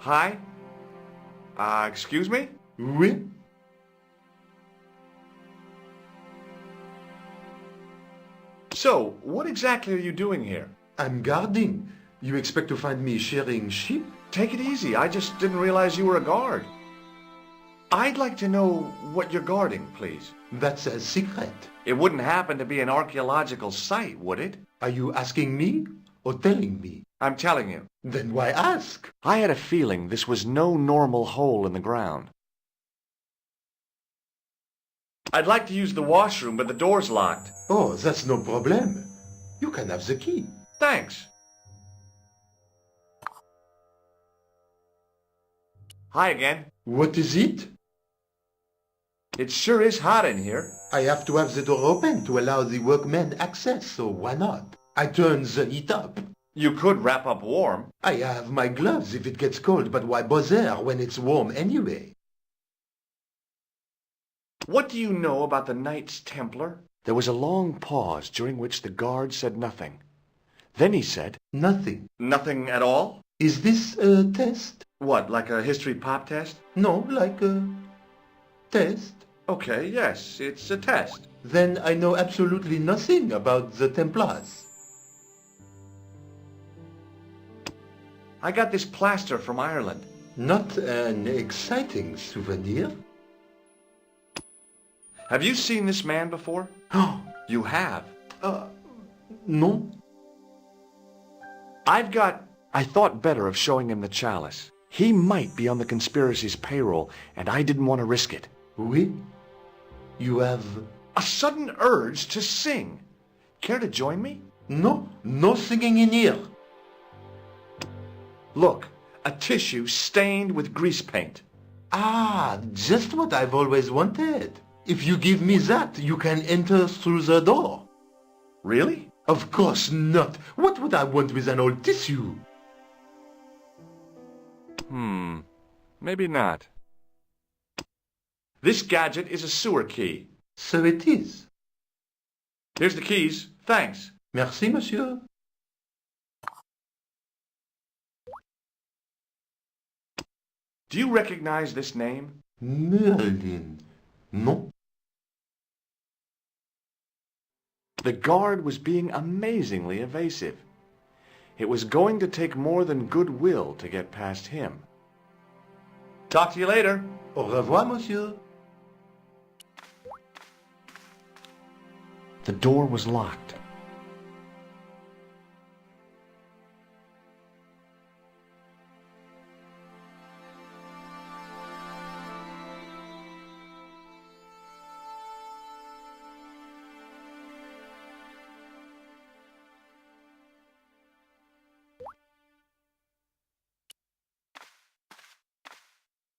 Hi? Excuse me? Oui? So, what exactly are you doing here? I'm guarding. You expect to find me shearing sheep? Take it easy, I just didn't realize you were a guard. I'd like to know what you're guarding, please. That's a secret. It wouldn't happen to be an archaeological site, would it? Are you asking me or telling me? I'm telling you. Then why ask? I had a feeling this was no normal hole in the ground. I'd like to use the washroom, but the door's locked. Oh, that's no problem. You can have the key. Thanks. Hi again. What is it? It sure is hot in here. I have to have the door open to allow the workmen access, so why not? I turn the heat up. You could wrap up warm. I have my gloves if it gets cold, but why bother when it's warm anyway? What do you know about the Knights Templar? There was a long pause during which the guard said nothing. Then he said, Nothing. Nothing at all? Is this a test? What, like a history pop test? No, like a test. Okay, yes, it's a test. Then I know absolutely nothing about the Templars. I got this plaster from Ireland. Not an exciting souvenir. Have you seen this man before? Oh, You have. no. I thought better of showing him the chalice. He might be on the conspiracy's payroll, and I didn't want to risk it. Oui? You have... A sudden urge to sing. Care to join me? No, no singing in here. Look, a tissue stained with grease paint. Ah, just what I've always wanted. If you give me that, you can enter through the door. Really? Of course not. What would I want with an old tissue? Maybe not. This gadget is a sewer key. So it is. Here's the keys. Thanks. Merci, monsieur. Do you recognize this name? Merlin. Non. The guard was being amazingly evasive. It was going to take more than goodwill to get past him. Talk to you later. Au revoir, monsieur. The door was locked.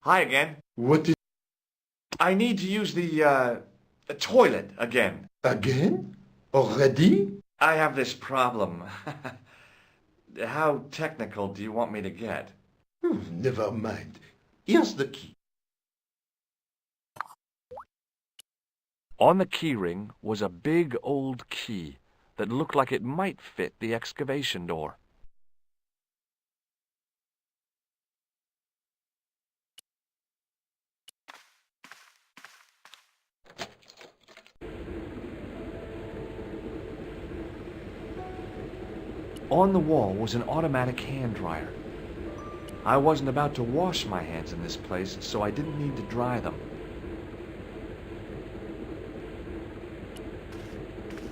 Hi again. What is... I need to use the toilet again. Again? Already? I have this problem. How technical do you want me to get? Never mind. Here's the key. On the keyring was a big old key that looked like it might fit the excavation door. On the wall was an automatic hand dryer. I wasn't about to wash my hands in this place, so I didn't need to dry them.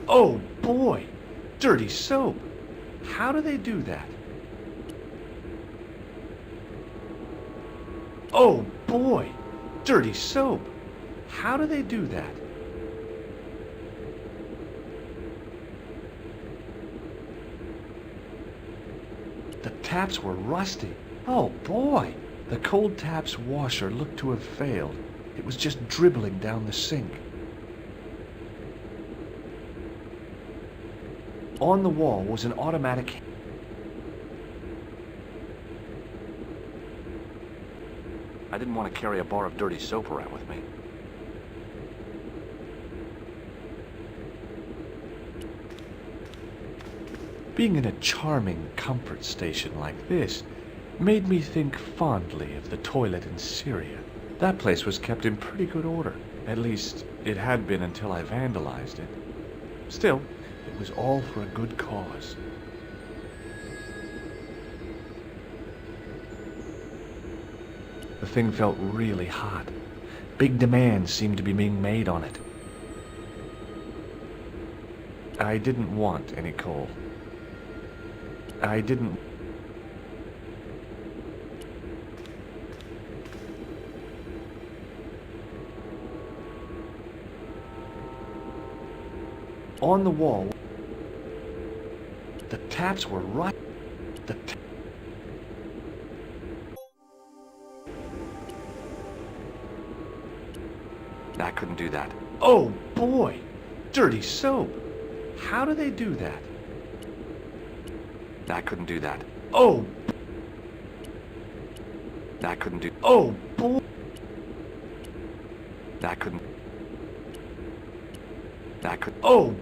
Oh boy! Dirty soap! How do they do that? Oh boy! Dirty soap! How do they do that? The taps were rusty. Oh boy! The cold tap's washer looked to have failed. It was just dribbling down the sink. On the wall was an automatic... I didn't want to carry a bar of dirty soap around with me. Being in a charming comfort station like this, made me think fondly of the toilet in Syria. That place was kept in pretty good order. At least, it had been until I vandalized it. Still, it was all for a good cause. The thing felt really hot. Big demands seemed to be being made on it. I didn't want any coal. I didn't... On the wall, the taps were right. I couldn't do that. Oh boy! Dirty soap! How do they do that? I couldn't do that. Oh! I couldn't do... Oh boy! I couldn't... I could... Oh!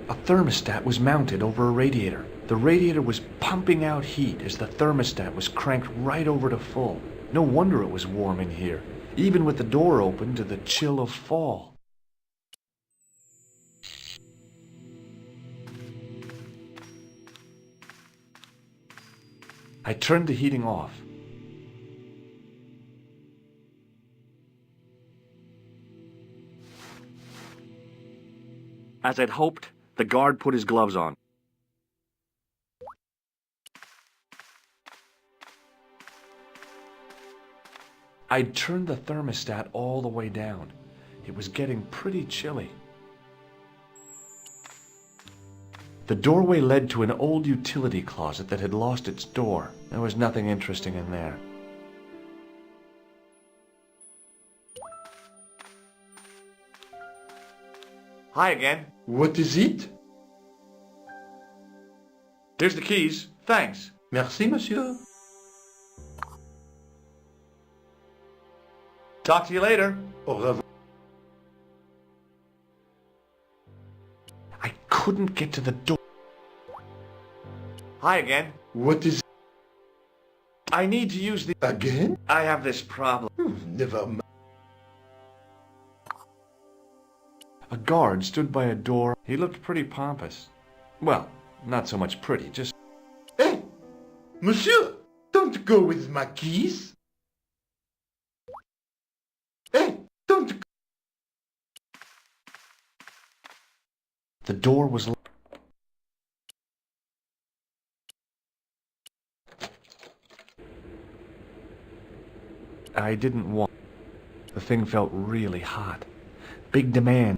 A thermostat was mounted over a radiator. The radiator was pumping out heat as the thermostat was cranked right over to full. No wonder it was warm in here, even with the door open to the chill of fall. I turned the heating off. As I'd hoped, the guard put his gloves on. I'd turned the thermostat all the way down. It was getting pretty chilly. The doorway led to an old utility closet that had lost its door. There was nothing interesting in there. Hi again. What is it? Here's the keys. Thanks. Merci, monsieur. Talk to you later. Au revoir. I couldn't get to the door. Hi again. What is it? I need to use the... Again? I have this problem. Never mind. A guard stood by a door. He looked pretty pompous. Well, not so much pretty, just... Hey! Monsieur! Don't go with my keys! Hey! Don't... The door was... I didn't want... The thing felt really hot. Big demand.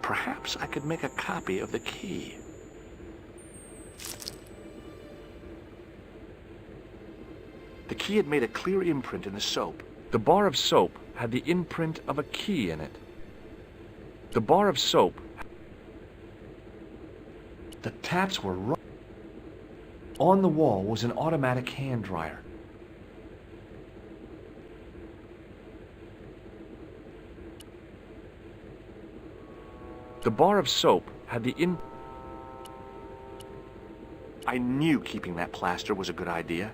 Perhaps I could make a copy of the key. The key had made a clear imprint in the soap. The bar of soap had the imprint of a key in it. The bar of soap... The taps were right. On the wall was an automatic hand dryer. The bar of soap had the I knew keeping that plaster was a good idea.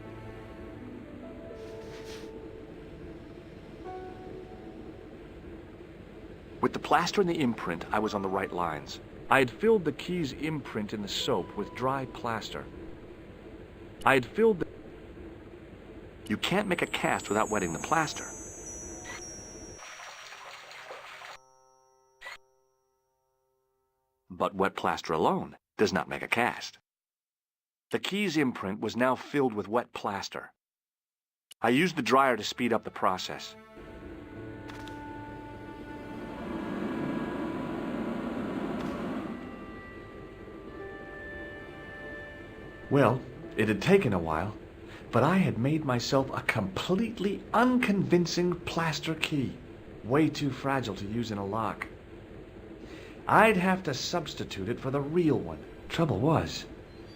With the plaster and the imprint, I was on the right lines. I had filled the key's imprint in the soap with dry plaster. I had filled the... You can't make a cast without wetting the plaster. But wet plaster alone does not make a cast. The key's imprint was now filled with wet plaster. I used the dryer to speed up the process. Well, it had taken a while, but I had made myself a completely unconvincing plaster key, way too fragile to use in a lock. I'd have to substitute it for the real one. Trouble was,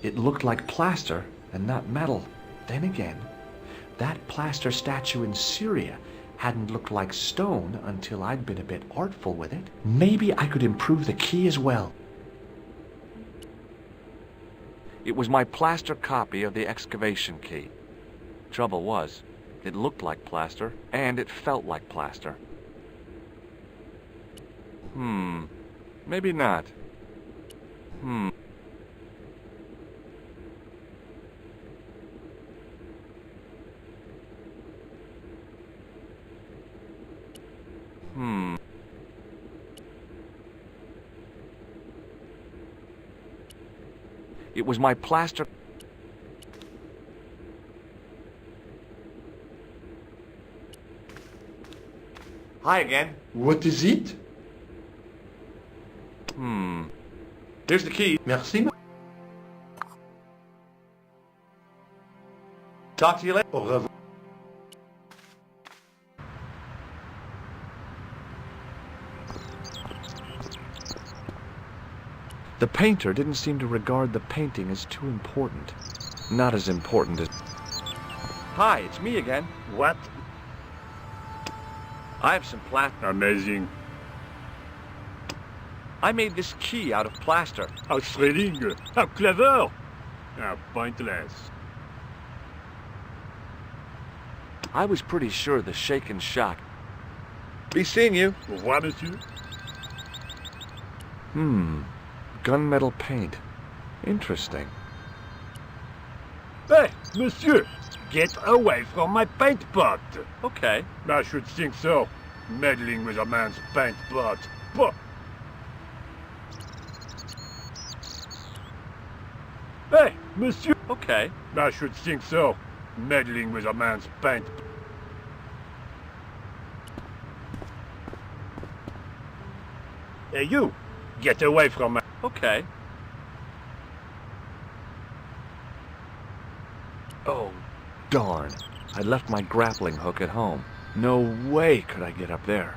it looked like plaster and not metal. Then again, that plaster statue in Syria hadn't looked like stone until I'd been a bit artful with it. Maybe I could improve the key as well. It was my plaster copy of the excavation key. Trouble was, it looked like plaster, and it felt like plaster. Maybe not. It was my plaster... Hi again. What is it? Here's the key. Merci. Talk to you later. Au revoir. The painter didn't seem to regard the painting as too important. Not as important as... Hi, it's me again. What? I have some plaster. Amazing. I made this key out of plaster. How thrilling. How clever. How pointless. I was pretty sure the shaken shock. Be seeing you. Au revoir, monsieur. Gunmetal paint. Interesting. Hey, monsieur! Get away from my paint pot! Okay. I should think so. Meddling with a man's paint pot. Pah! Hey, monsieur! Okay. I should think so. Meddling with a man's paint. Hey, you! Get away from my... Okay. Oh, darn. I left my grappling hook at home. No way could I get up there.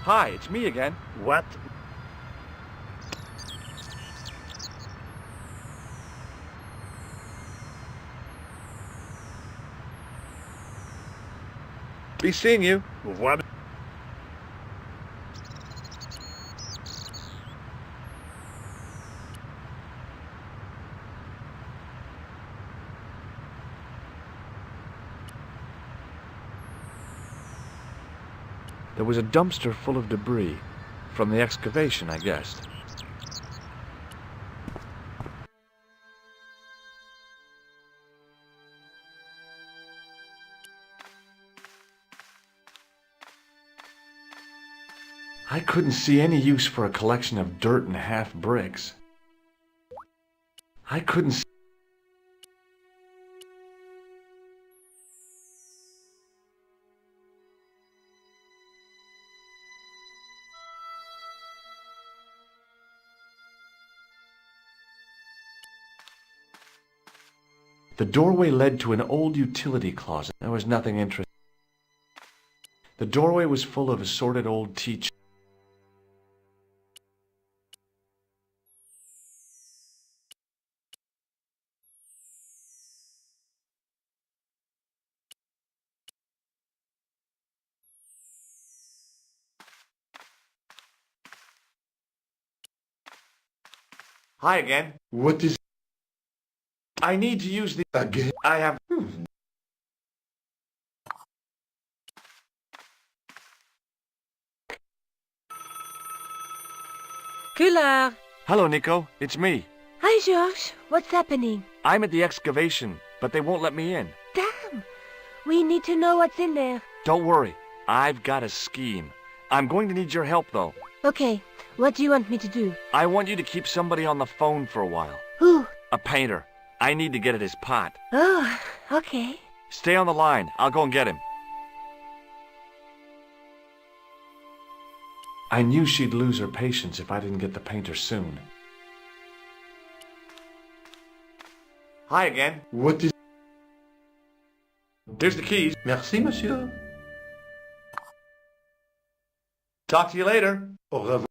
Hi, it's me again. What? Be seeing you. Au revoir. There was a dumpster full of debris. From the excavation, I guessed. I couldn't see any use for a collection of dirt and half bricks. I couldn't see... The doorway led to an old utility closet. There was nothing interesting. The doorway was full of assorted old tea. Hi again. What is... I need to use the... Again? I have... Killer! Hello, Nico. It's me. Hi, George. What's happening? I'm at the excavation, but they won't let me in. Damn! We need to know what's in there. Don't worry. I've got a scheme. I'm going to need your help, though. Okay, what do you want me to do? I want you to keep somebody on the phone for a while. Who? A painter. I need to get at his pot. Oh, okay. Stay on the line. I'll go and get him. I knew she'd lose her patience if I didn't get the painter soon. Hi again. What is... Here's the keys. Merci, monsieur. Talk to you later. Au revoir.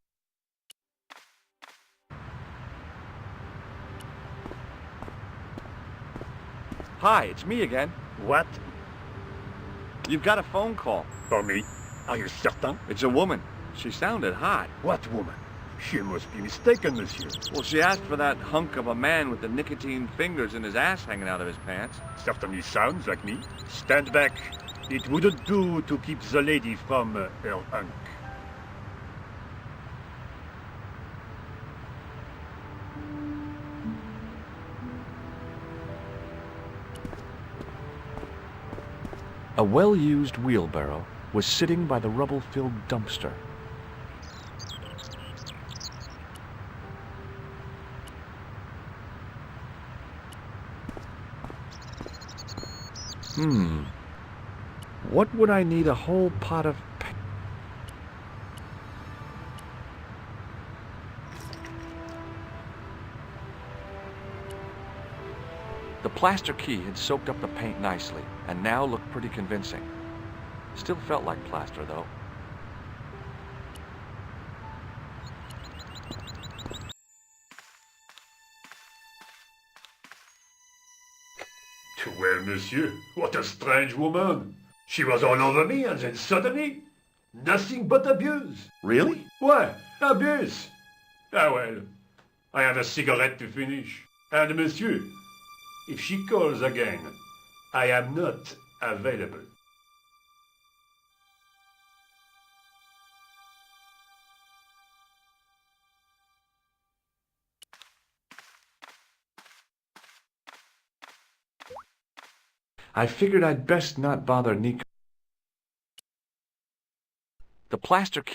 Hi, it's me again. What? You've got a phone call. For me? Are you certain? It's a woman. She sounded hot. What woman? She must be mistaken, monsieur. Well, she asked for that hunk of a man with the nicotine fingers and his ass hanging out of his pants. Certainly sounds like me. Stand back. It wouldn't do to keep the lady from her hunk. A well-used wheelbarrow was sitting by the rubble-filled dumpster. What would I need a whole pot of paint? The plaster key had soaked up the paint nicely and now looked pretty convincing. Still felt like plaster, though. Well, monsieur, what a strange woman. She was all over me and then suddenly, nothing but abuse. Really? Why, abuse? Ah well, I have a cigarette to finish. And monsieur, if she calls again, I am not available. I figured I'd best not bother Nico. The plaster key...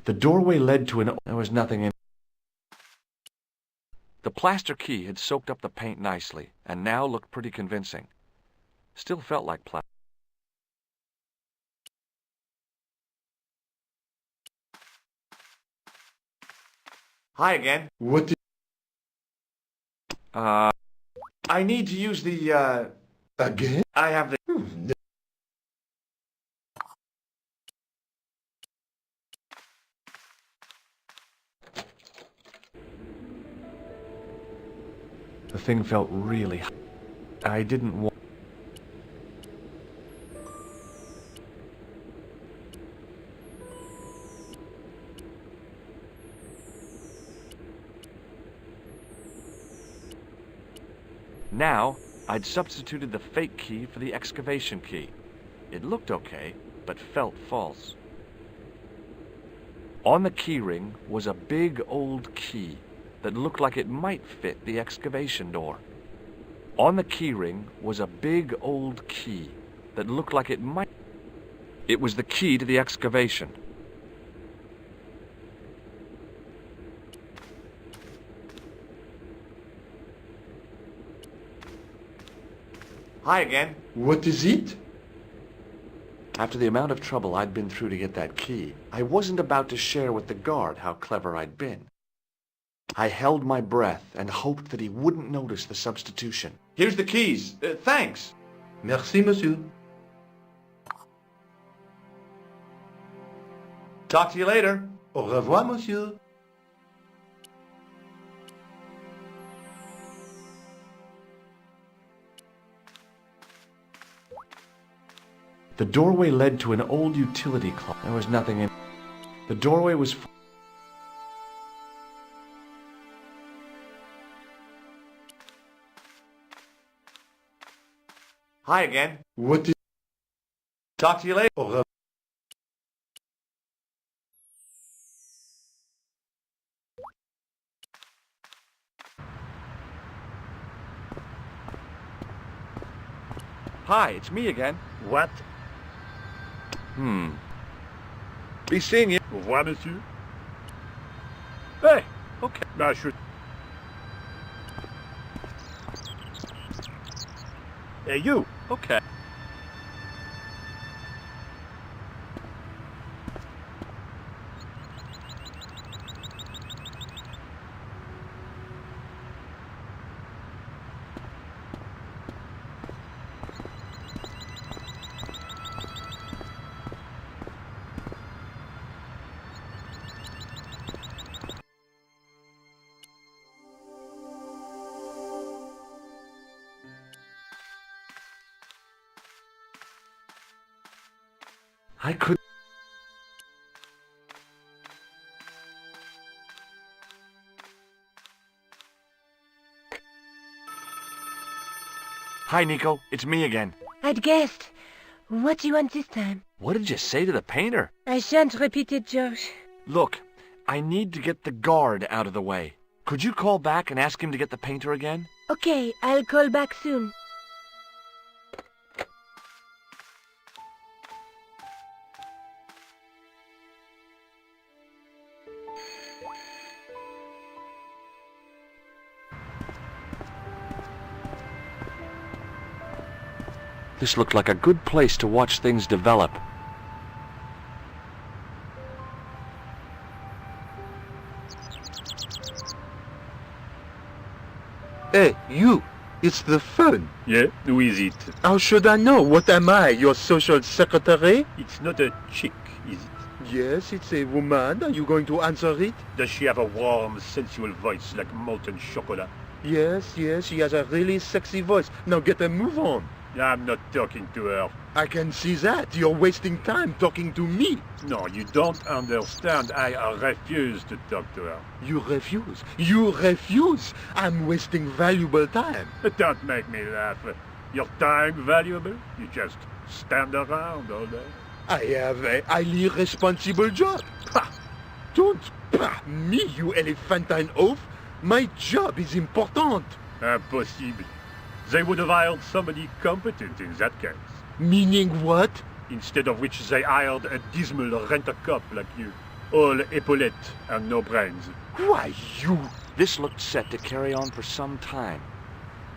The doorway led to an... There was nothing in... The plaster key had soaked up the paint nicely and now looked pretty convincing. Still felt like plaster. Hi again. What is... I need to use the, Again? I have the... The thing felt really hot. I didn't want... Now, I'd substituted the fake key for the excavation key. It looked okay, but felt false. On the keyring was a big old key that looked like it might fit the excavation door. On the keyring was a big old key that looked like it might... It was the key to the excavation. Hi again. What is it? After the amount of trouble I'd been through to get that key, I wasn't about to share with the guard how clever I'd been. I held my breath and hoped that he wouldn't notice the substitution. Here's the keys. Thanks. Merci, monsieur. Talk to you later. Au revoir, monsieur. The doorway led to an old utility closet. There was nothing in... The doorway was... Hi again. What is... Talk to you later. Au revoir. Hi, it's me again. What? Be seeing you. Au revoir, monsieur. Hey! Okay. I should... Hey, you! Okay. I could... Hi, Nico. It's me again. I'd guessed. What do you want this time? What did you say to the painter? I shan't repeat it, Josh. Look, I need to get the guard out of the way. Could you call back and ask him to get the painter again? Okay, I'll call back soon. This looked like a good place to watch things develop. Hey, you! It's the phone. Yeah? Who is it? How should I know? What am I, your social secretary? It's not a chick, is it? Yes, it's a woman. Are you going to answer it? Does she have a warm, sensual voice like molten chocolate? Yes, she has a really sexy voice. Now get a move on. I'm not talking to her. I can see that. You're wasting time talking to me. No, you don't understand. I refuse to talk to her. You refuse. You refuse. I'm wasting valuable time. Don't make me laugh. Your time valuable? You just stand around all day. I have a highly responsible job. Pah! Don't pah me, you elephantine oaf. My job is important. Impossible. They would have hired somebody competent in that case. Meaning what? Instead of which they hired a dismal rent-a-cop like you. All epaulettes and no brains. Why, you... This looked set to carry on for some time.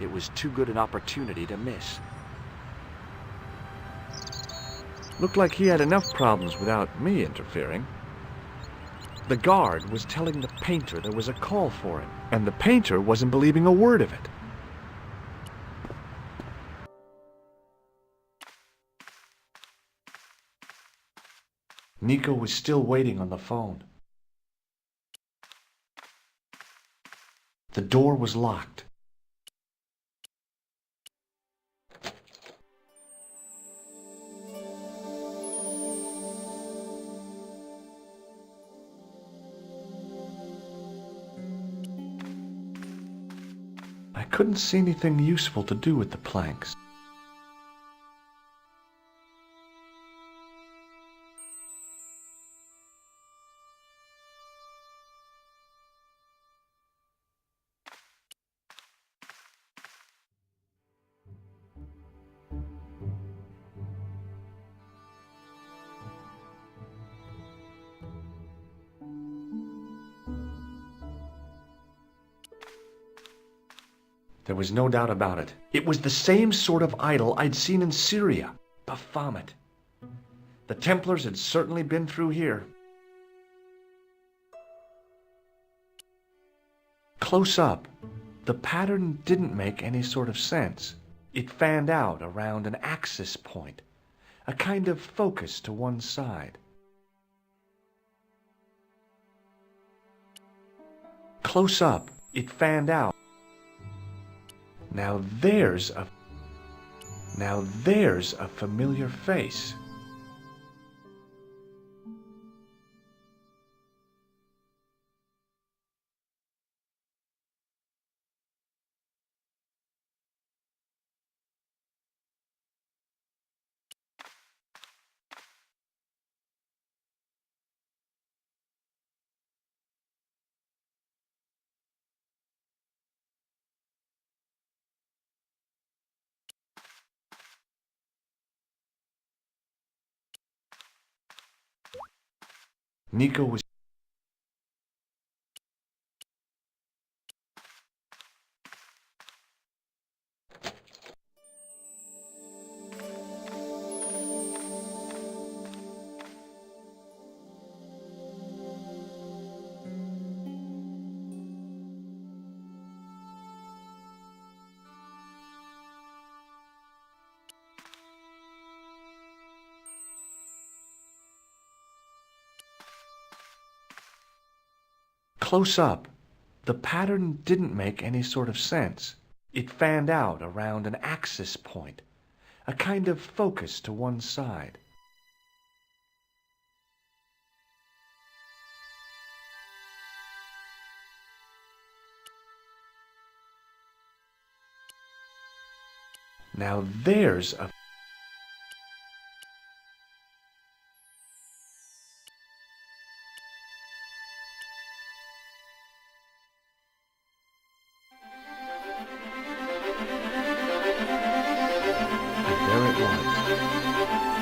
It was too good an opportunity to miss. Looked like he had enough problems without me interfering. The guard was telling the painter there was a call for him, and the painter wasn't believing a word of it. Nico was still waiting on the phone. The door was locked. I couldn't see anything useful to do with the planks. There was no doubt about it. It was the same sort of idol I'd seen in Syria, Baphomet. The Templars had certainly been through here. Close up, the pattern didn't make any sort of sense. It fanned out around an axis point, a kind of focus to one side. Close up, it fanned out. Now there's a familiar face. Nico was... Close up, the pattern didn't make any sort of sense. It fanned out around an axis point, a kind of focus to one side. Now there's a...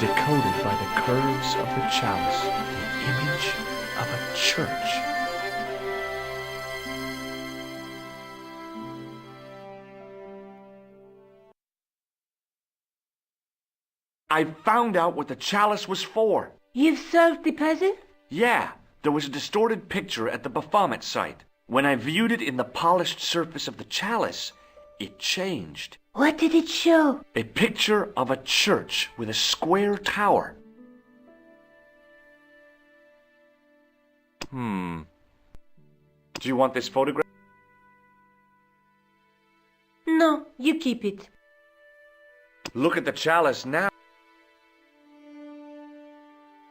decoded by the curves of the chalice, the image of a church. I found out what the chalice was for. You've solved the puzzle? Yeah, there was a distorted picture at the Baphomet site. When I viewed it in the polished surface of the chalice, it changed. What did it show? A picture of a church with a square tower. Do you want this photograph? No, you keep it. Look at the chalice now.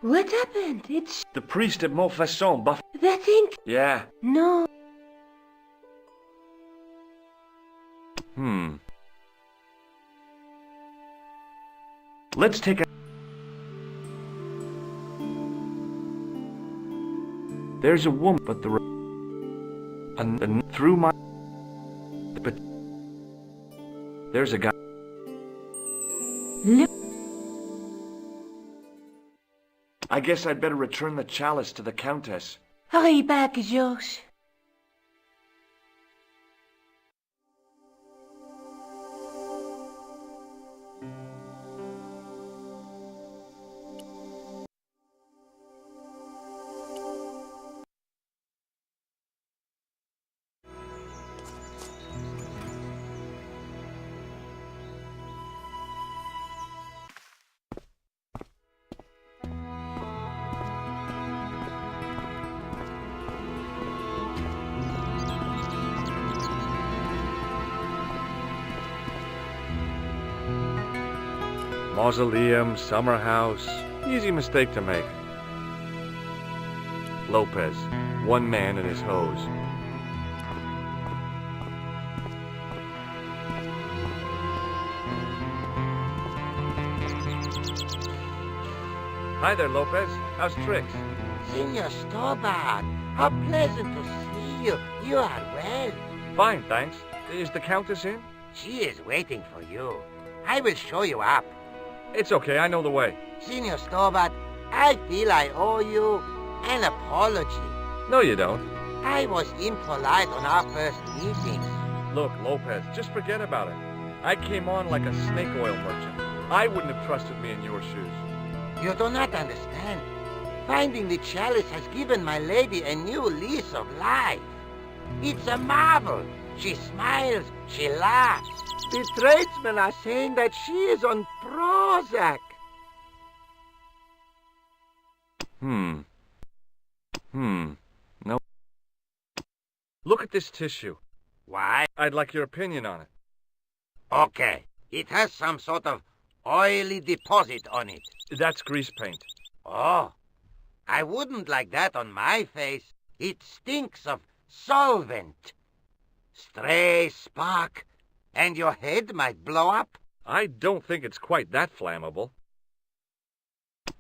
What happened? It's... The priest at Montfaucon buff... That ink? Yeah. No. Let's take a... There's a woman, but the... And through my... But... There's a guy... Look. I guess I'd better return the chalice to the Countess. Hurry back, Georges. Mausoleum, summer house, easy mistake to make. Lopez, one man and his hose. Hi there, Lopez. How's tricks? Senor Stobart, how pleasant to see you. You are well. Fine, thanks. Is the Countess in? She is waiting for you. I will show you up. It's okay, I know the way. Senor Stobart, I feel I owe you an apology. No, you don't. I was impolite on our first meeting. Look, Lopez, just forget about it. I came on like a snake oil merchant. I wouldn't have trusted me in your shoes. You do not understand. Finding the chalice has given my lady a new lease of life. It's a marvel. She smiles, she laughs. The tradesmen are saying that she is on Prozac. No. Look at this tissue. Why? I'd like your opinion on it. Okay. It has some sort of oily deposit on it. That's grease paint. Oh, I wouldn't like that on my face. It stinks of solvent. Stray spark, and your head might blow up. I don't think it's quite that flammable.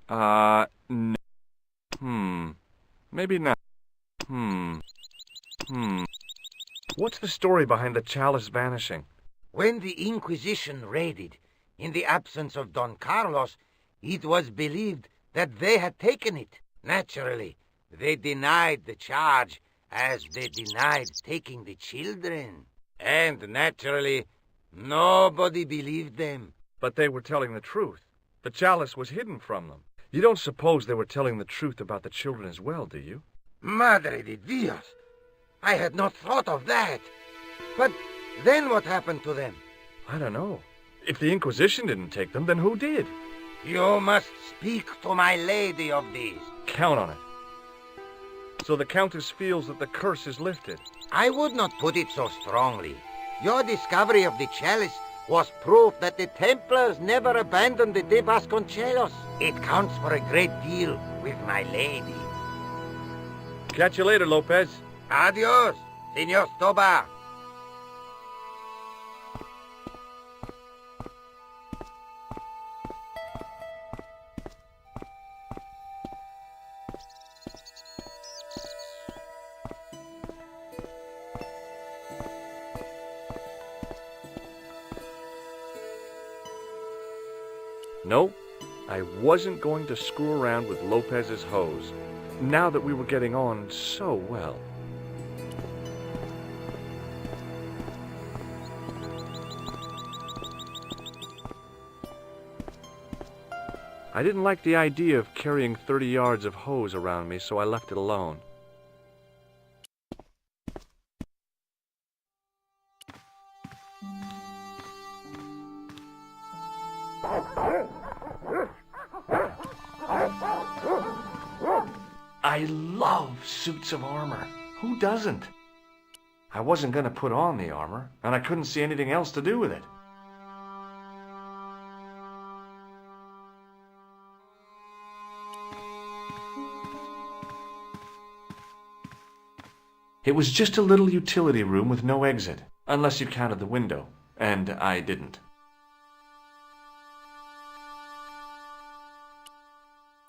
No. Maybe not. What's the story behind the chalice vanishing? When the Inquisition raided, in the absence of Don Carlos, it was believed that they had taken it. Naturally, They denied the charge as they denied taking the children. And naturally, nobody believed them. But they were telling the truth. The chalice was hidden from them. You don't suppose they were telling the truth about the children as well, do you? Madre de Dios! I had not thought of that. But then what happened to them? I don't know. If the Inquisition didn't take them, then who did? You must speak to my lady of these. Count on it. So the Countess feels that the curse is lifted. I would not put it so strongly. Your discovery of the chalice was proof that the Templars never abandoned the de Vasconcelos. It counts for a great deal with my lady. Catch you later, Lopez. Adios, Senor Stoba. No, I wasn't going to screw around with Lopez's hose, now that we were getting on so well. I didn't like the idea of carrying 30 yards of hose around me, so I left it alone. I love suits of armor. Who doesn't? I wasn't going to put on the armor, and I couldn't see anything else to do with it. It was just a little utility room with no exit, unless you counted the window, and I didn't.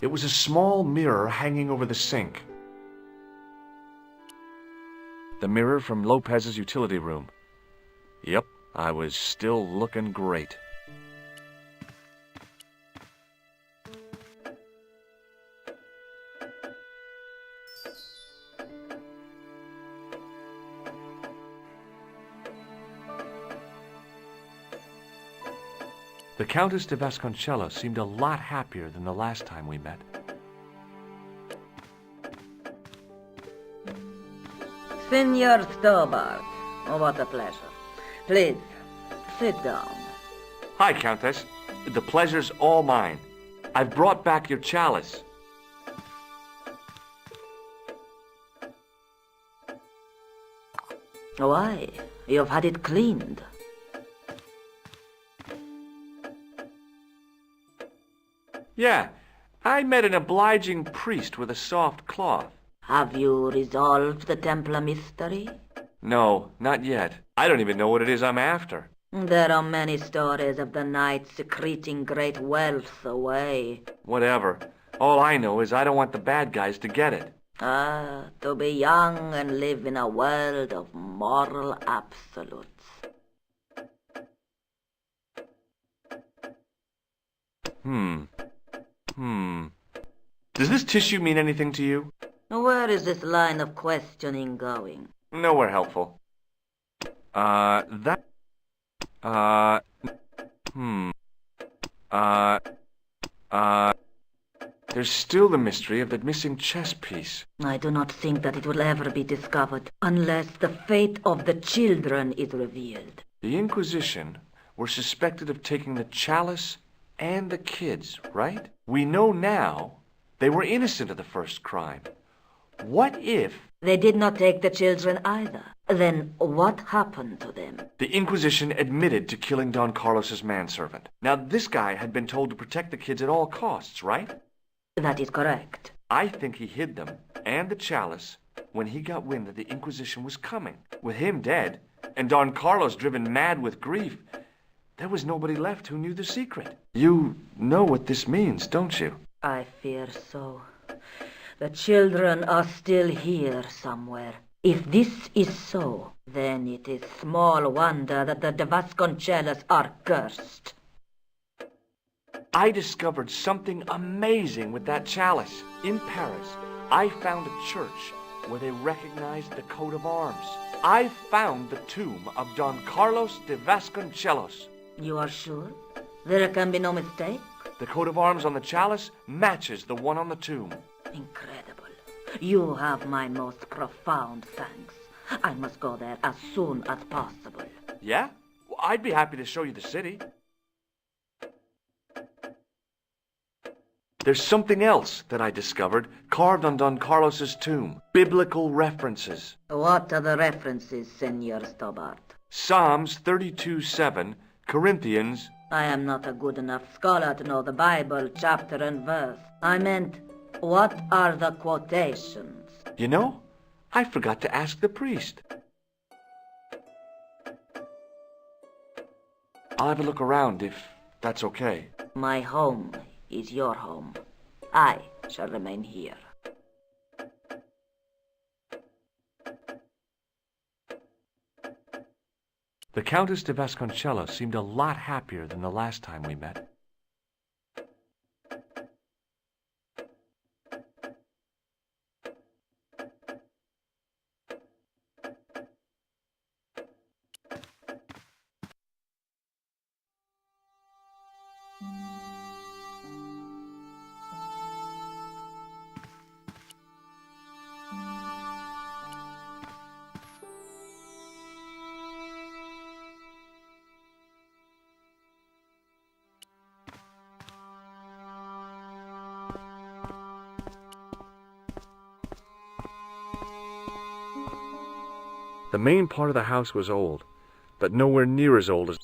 It was a small mirror hanging over the sink. The mirror from Lopez's utility room. Yep, I was still looking great. The Countess de Vasconcelos seemed a lot happier than the last time we met. Senor Stobart, oh, what a pleasure. Please, sit down. Hi, Countess. The pleasure's all mine. I've brought back your chalice. Why? You've had it cleaned. Yeah, I met an obliging priest with a soft cloth. Have you resolved the Templar mystery? No, not yet. I don't even know what it is I'm after. There are many stories of the knight secreting great wealth away. Whatever. All I know is I don't want the bad guys to get it. Ah, to be young and live in a world of moral absolutes. Does this tissue mean anything to you? Where is this line of questioning going? Nowhere helpful. There's still the mystery of that missing chess piece. I do not think that it will ever be discovered unless the fate of the children is revealed. The Inquisition were suspected of taking the chalice and the kids, right? We know now they were innocent of the first crime. What if... They did not take the children either. Then what happened to them? The Inquisition admitted to killing Don Carlos's manservant. Now, this guy had been told to protect the kids at all costs, right? That is correct. I think he hid them and the chalice when he got wind that the Inquisition was coming. With him dead, and Don Carlos driven mad with grief, there was nobody left who knew the secret. You know what this means, don't you? I fear so. The children are still here somewhere. If this is so, then it is small wonder that the de Vasconcelos are cursed. I discovered something amazing with that chalice in Paris. I found a church where they recognized the coat of arms. I found the tomb of Don Carlos de Vasconcelos. You are sure? There can be no mistake? The coat of arms on the chalice matches the one on the tomb. Incredible. You have my most profound thanks. I must go there as soon as possible. Yeah? Well, I'd be happy to show you the city. There's something else that I discovered carved on Don Carlos's tomb. Biblical references. What are the references, Senor Stobart? Psalms 32:7, Corinthians. I am not a good enough scholar to know the Bible chapter and verse. I meant, what are the quotations? You know, I forgot to ask the priest. I'll have a look around if that's okay. My home is your home. I shall remain here. The Countess de Vasconcelos seemed a lot happier than the last time we met. The main part of the house was old, but nowhere near as old as...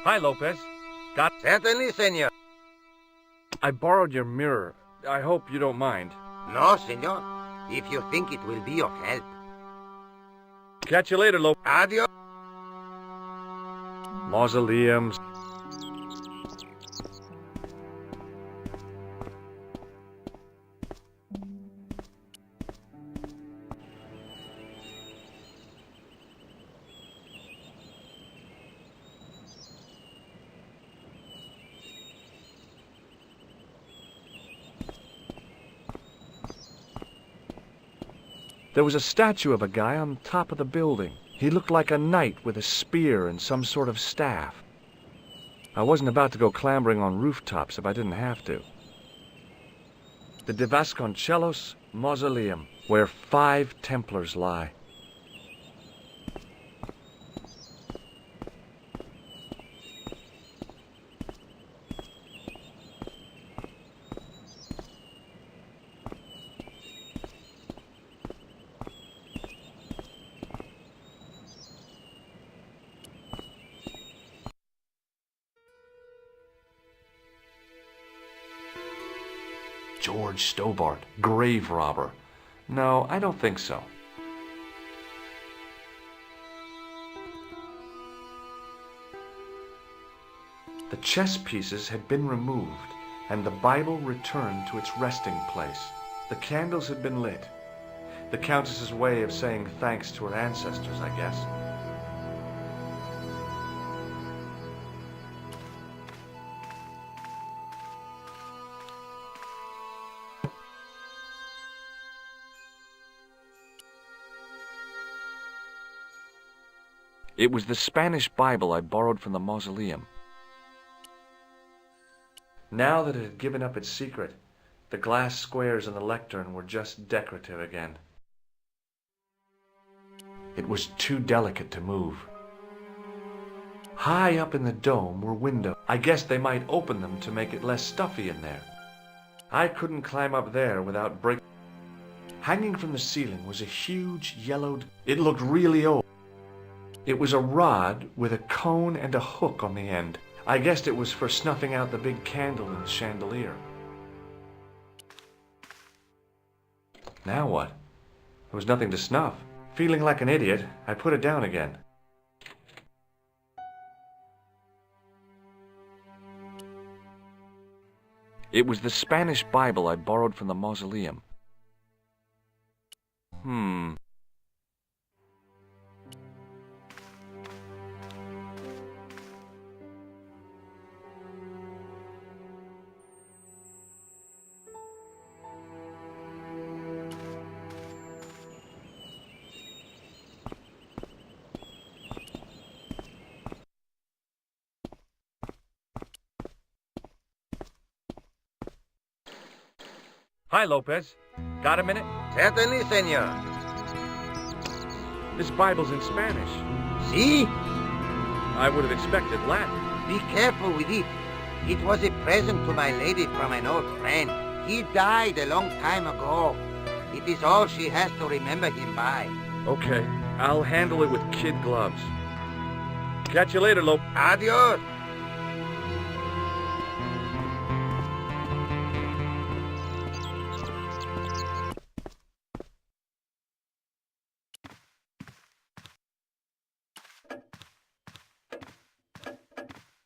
Hi, Lopez. Certainly, senor. I borrowed your mirror. I hope you don't mind. No, senor. If you think it will be of help. Catch you later, Lopez. Adios. Mausoleums. There was a statue of a guy on top of the building. He looked like a knight with a spear and some sort of staff. I wasn't about to go clambering on rooftops if I didn't have to. The de Vasconcelos Mausoleum, where 5 Templars lie. George Stobart, grave robber. No, I don't think so. The chess pieces had been removed, and the Bible returned to its resting place. The candles had been lit. The Countess's way of saying thanks to her ancestors, I guess. It was the Spanish Bible I borrowed from the mausoleum. Now that it had given up its secret, the glass squares on the lectern were just decorative again. It was too delicate to move. High up in the dome were windows. I guess they might open them to make it less stuffy in there. I couldn't climb up there without breaking. Hanging from the ceiling was a huge yellowed... It looked really old. It was a rod with a cone and a hook on the end. I guessed it was for snuffing out the big candle in the chandelier. Now what? There was nothing to snuff. Feeling like an idiot, I put it down again. It was the Spanish Bible I borrowed from the mausoleum. Hi, Lopez. Got a minute? Certainly, senor. This Bible's in Spanish. See? I would have expected Latin. Be careful with it. It was a present to my lady from an old friend. He died a long time ago. It is all she has to remember him by. Okay, I'll handle it with kid gloves. Catch you later, Lopez. Adios.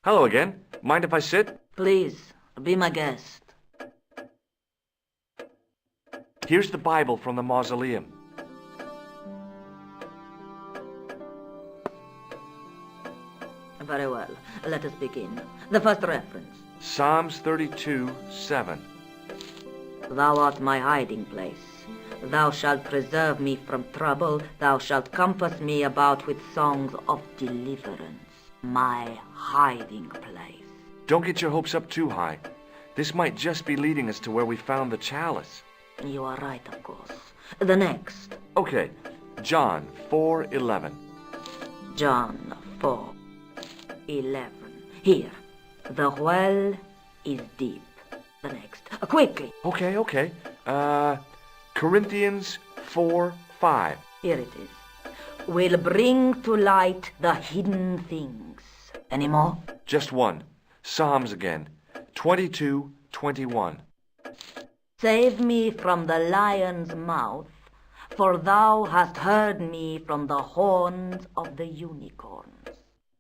Hello again. Mind if I sit? Please, be my guest. Here's the Bible from the mausoleum. Very well. Let us begin. The first reference. Psalms 32:7. Thou art my hiding place. Thou shalt preserve me from trouble. Thou shalt compass me about with songs of deliverance. My hiding place. Don't get your hopes up too high. This might just be leading us to where we found the chalice. You are right, of course. The next. Okay, John 4:11. John 4:11. Here. The well is deep. The next. Quickly. Okay. Corinthians 4:5. Here it is. Will bring to light the hidden things. Any more? Just one. Psalms again. 22:21. Save me from the lion's mouth, for thou hast heard me from the horns of the unicorns.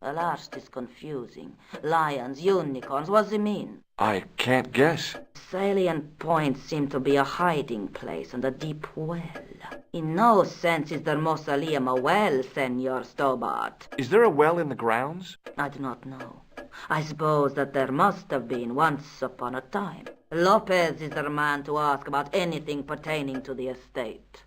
Alas, 'tis confusing. Lions, unicorns, what does it mean? I can't guess. Salient points seem to be a hiding place and a deep well. In no sense is their mausoleum a well, Senor Stobart. Is there a well in the grounds? I do not know. I suppose that there must have been once upon a time. Lopez is the man to ask about anything pertaining to the estate.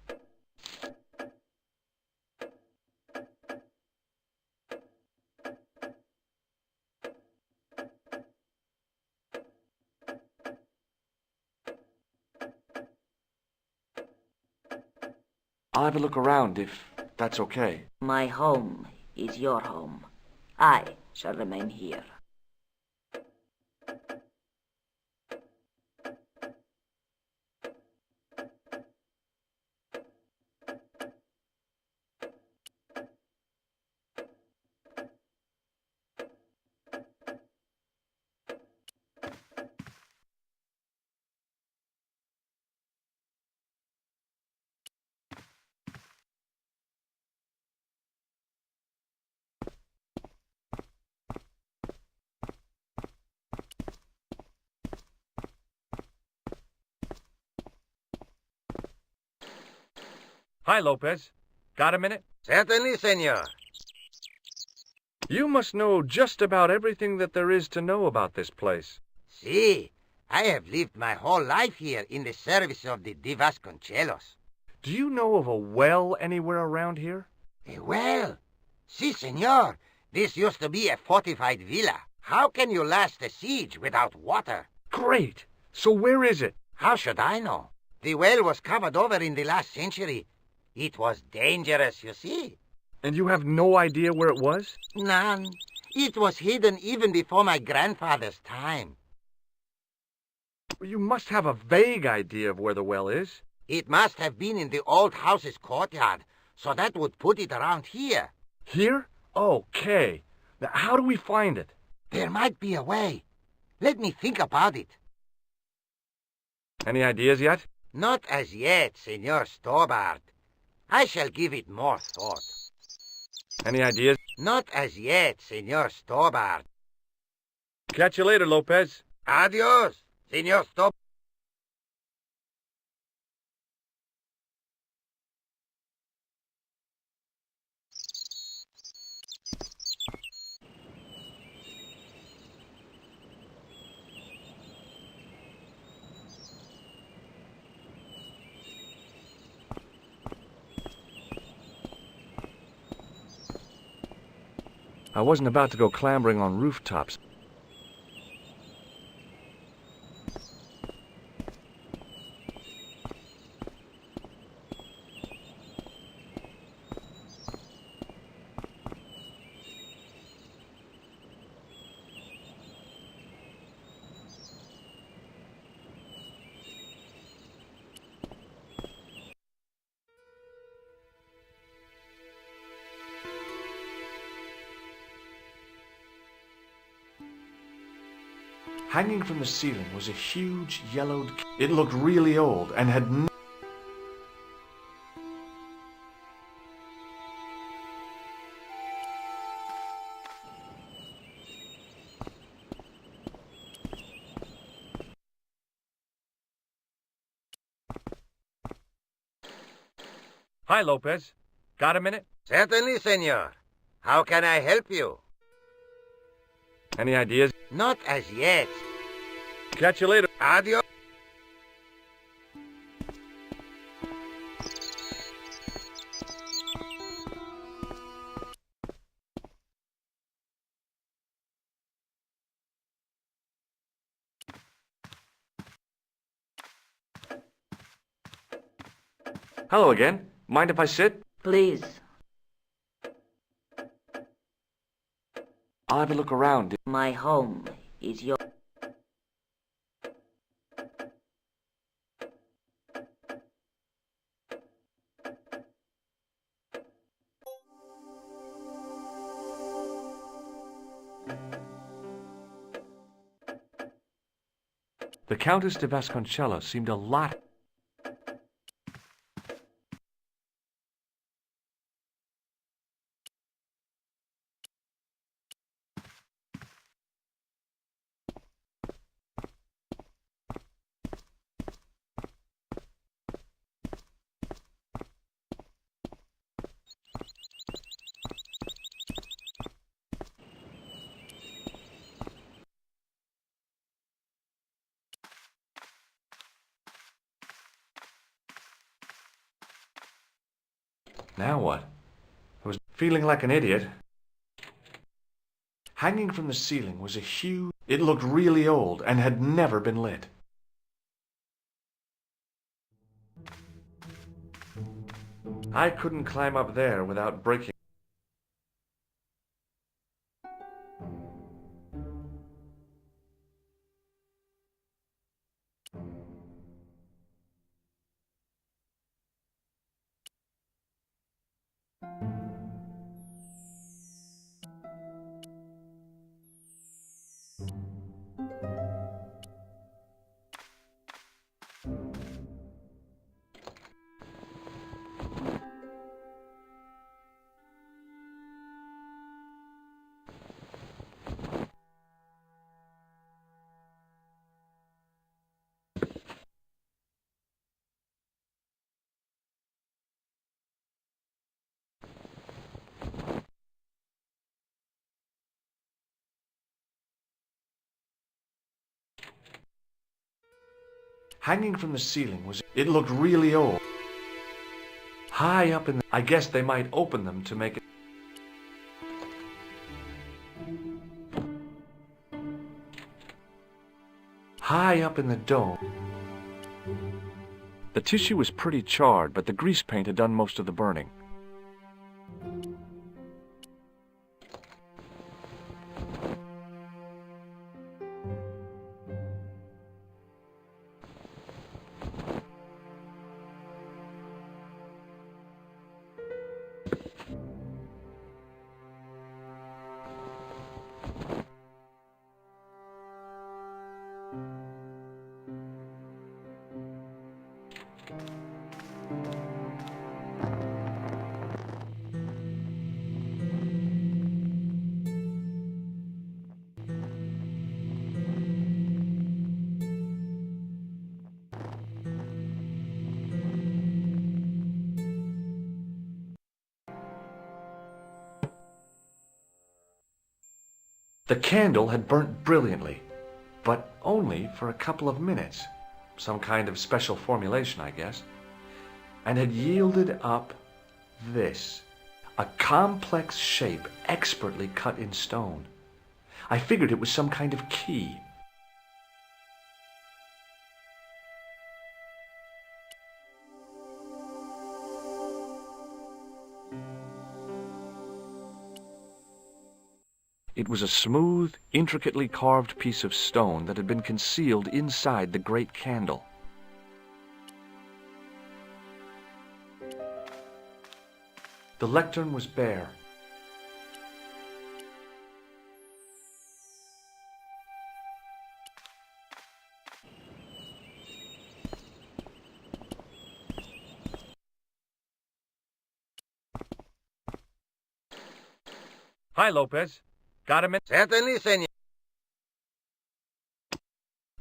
I'll have a look around if that's okay. My home is your home. I shall remain here. Hi, Lopez. Got a minute? Certainly, senor. You must know just about everything that there is to know about this place. See, I have lived my whole life here in the service of the Vasconcelos. Do you know of a well anywhere around here? A well? Si, senor. This used to be a fortified villa. How can you last a siege without water? Great! So where is it? How should I know? The well was covered over in the last century. It was dangerous, you see. And you have no idea where it was? None. It was hidden even before my grandfather's time. You must have a vague idea of where the well is. It must have been in the old house's courtyard, so that would put it around here. Here? Okay. Now, how do we find it? There might be a way. Let me think about it. Any ideas yet? Not as yet, Senor Stobart. I shall give it more thought. Any ideas? Not as yet, Senor Stobart. Catch you later, Lopez. Adios, Senor Stobart. I wasn't about to go clambering on rooftops. Hanging from the ceiling was a huge yellowed... It looked really old and had... Hi, Lopez. Got a minute? Certainly, senor. How can I help you? Any ideas? Not as yet. Catch you later. Adios. Hello again. Mind if I sit? Please. I'll have a look around. My home is your... The Countess de Vasconcelos seemed a lot... Now what? I was feeling like an idiot. Hanging from the ceiling was a huge... It looked really old and had never been lit. I couldn't climb up there without breaking... Hanging from the ceiling was... It looked really old. High up in the... I guess they might open them to make it... High up in the dome. The tissue was pretty charred, but the grease paint had done most of the burning. The candle had burnt brilliantly, but only for a couple of minutes. Some kind of special formulation, I guess. And had yielded up this. A complex shape expertly cut in stone. I figured it was some kind of key. It was a smooth, intricately carved piece of stone that had been concealed inside the great candle. The lectern was bare. Hi, Lopez. Got a minute? Certainly, senor.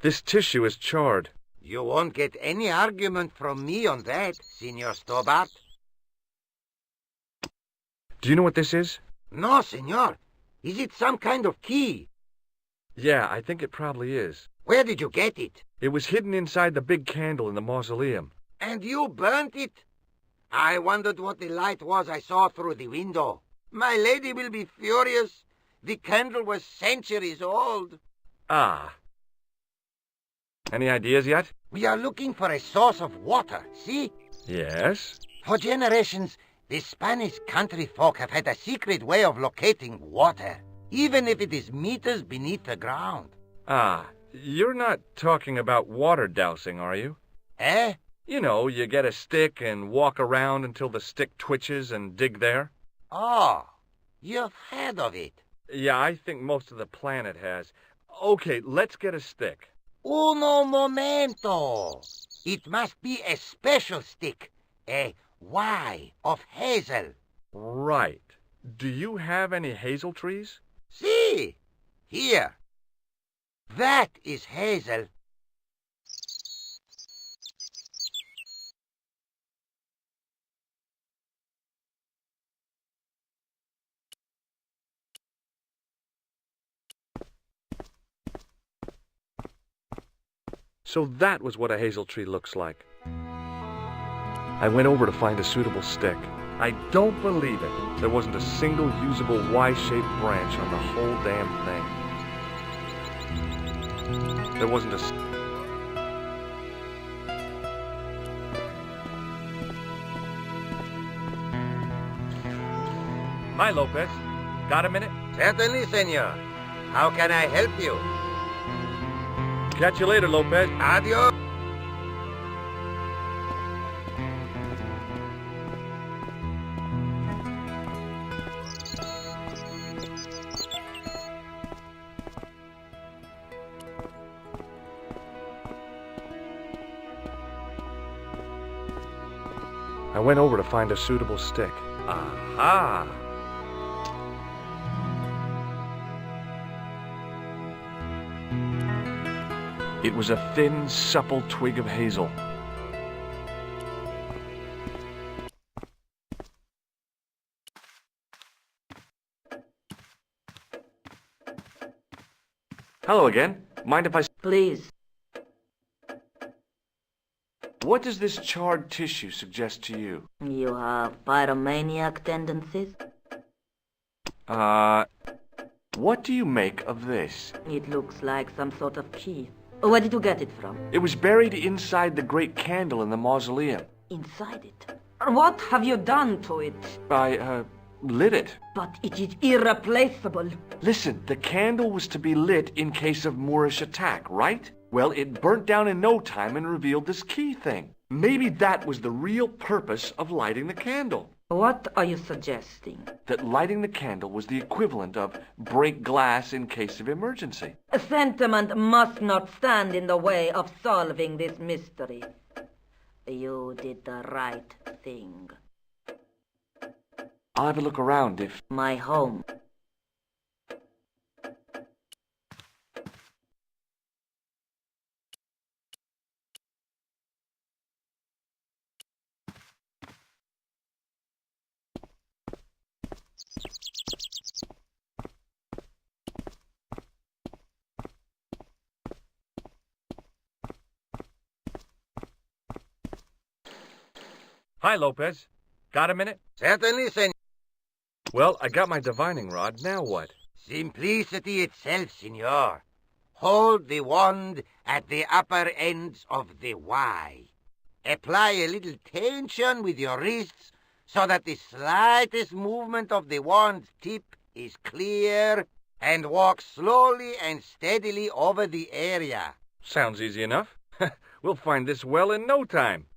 This tissue is charred. You won't get any argument from me on that, Senor Stobart. Do you know what this is? No, senor. Is it some kind of key? Yeah, I think it probably is. Where did you get it? It was hidden inside the big candle in the mausoleum. And you burnt it? I wondered what the light was I saw through the window. My lady will be furious. The candle was centuries old. Ah. Any ideas yet? We are looking for a source of water, see? Yes. For generations, the Spanish country folk have had a secret way of locating water, even if it is meters beneath the ground. Ah, you're not talking about water dousing, are you? Eh? You know, you get a stick and walk around until the stick twitches and dig there. Oh, you've heard of it. Yeah, I think most of the planet has. Okay, let's get a stick. Uno momento. It must be a special stick, a Y of hazel. Right. Do you have any hazel trees? See? Here. That is hazel. So that was what a hazel tree looks like. I went over to find a suitable stick. I don't believe it. There wasn't a single usable Y-shaped branch on the whole damn thing. There wasn't a... Hi, Lopez. Got a minute? Certainly, senor. How can I help you? Catch you later, Lopez. Adios. I went over to find a suitable stick. Aha! It was a thin, supple twig of hazel. Hello again. Mind if I... Please. What does this charred tissue suggest to you? You have pyromaniac tendencies? What do you make of this? It looks like some sort of key. Where did you get it from? It was buried inside the great candle in the mausoleum. Inside it. What have you done to it? I, lit it. But it is irreplaceable. Listen, the candle was to be lit in case of Moorish attack, right? Well, it burnt down in no time and revealed this key thing. Maybe that was the real purpose of lighting the candle. What are you suggesting? That lighting the candle was the equivalent of break glass in case of emergency. Sentiment must not stand in the way of solving this mystery. You did the right thing. I'll have a look around if... My home. Hi, Lopez. Got a minute? Certainly, senor. Well, I got my divining rod. Now what? Simplicity itself, senor. Hold the wand at the upper ends of the Y. Apply a little tension with your wrists so that the slightest movement of the wand's tip is clear, and walk slowly and steadily over the area. Sounds easy enough. We'll find this well in no time.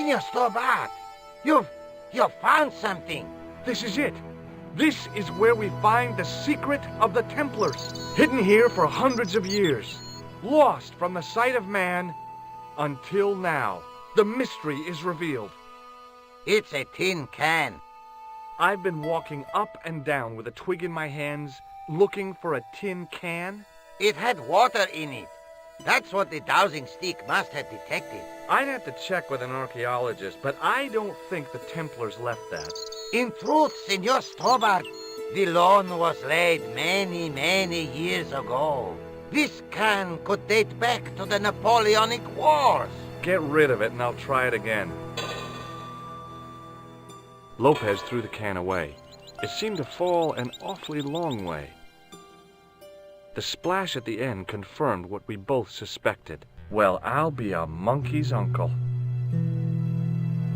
Signor Stobart, you've found something. This is it. This is where we find the secret of the Templars. Hidden here for hundreds of years. Lost from the sight of man until now. The mystery is revealed. It's a tin can. I've been walking up and down with a twig in my hands, looking for a tin can. It had water in it. That's what the dowsing stick must have detected. I'd have to check with an archaeologist, but I don't think the Templars left that. In truth, Signor Stobart, the loan was laid many, many years ago. This can could date back to the Napoleonic Wars. Get rid of it and I'll try it again. Lopez threw the can away. It seemed to fall an awfully long way. The splash at the end confirmed what we both suspected. Well, I'll be a monkey's uncle.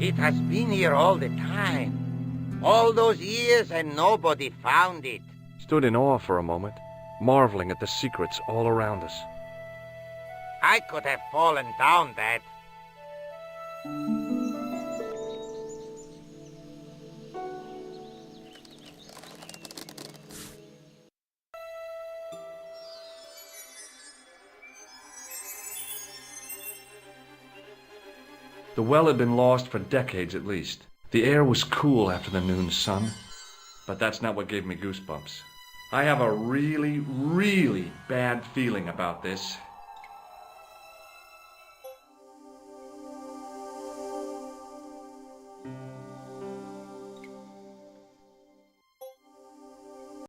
It has been here all the time. All those years and nobody found it. Stood in awe for a moment, marveling at the secrets all around us. I could have fallen down that. The well had been lost for decades at least. The air was cool after the noon sun, but that's not what gave me goosebumps. I have a really, really bad feeling about this.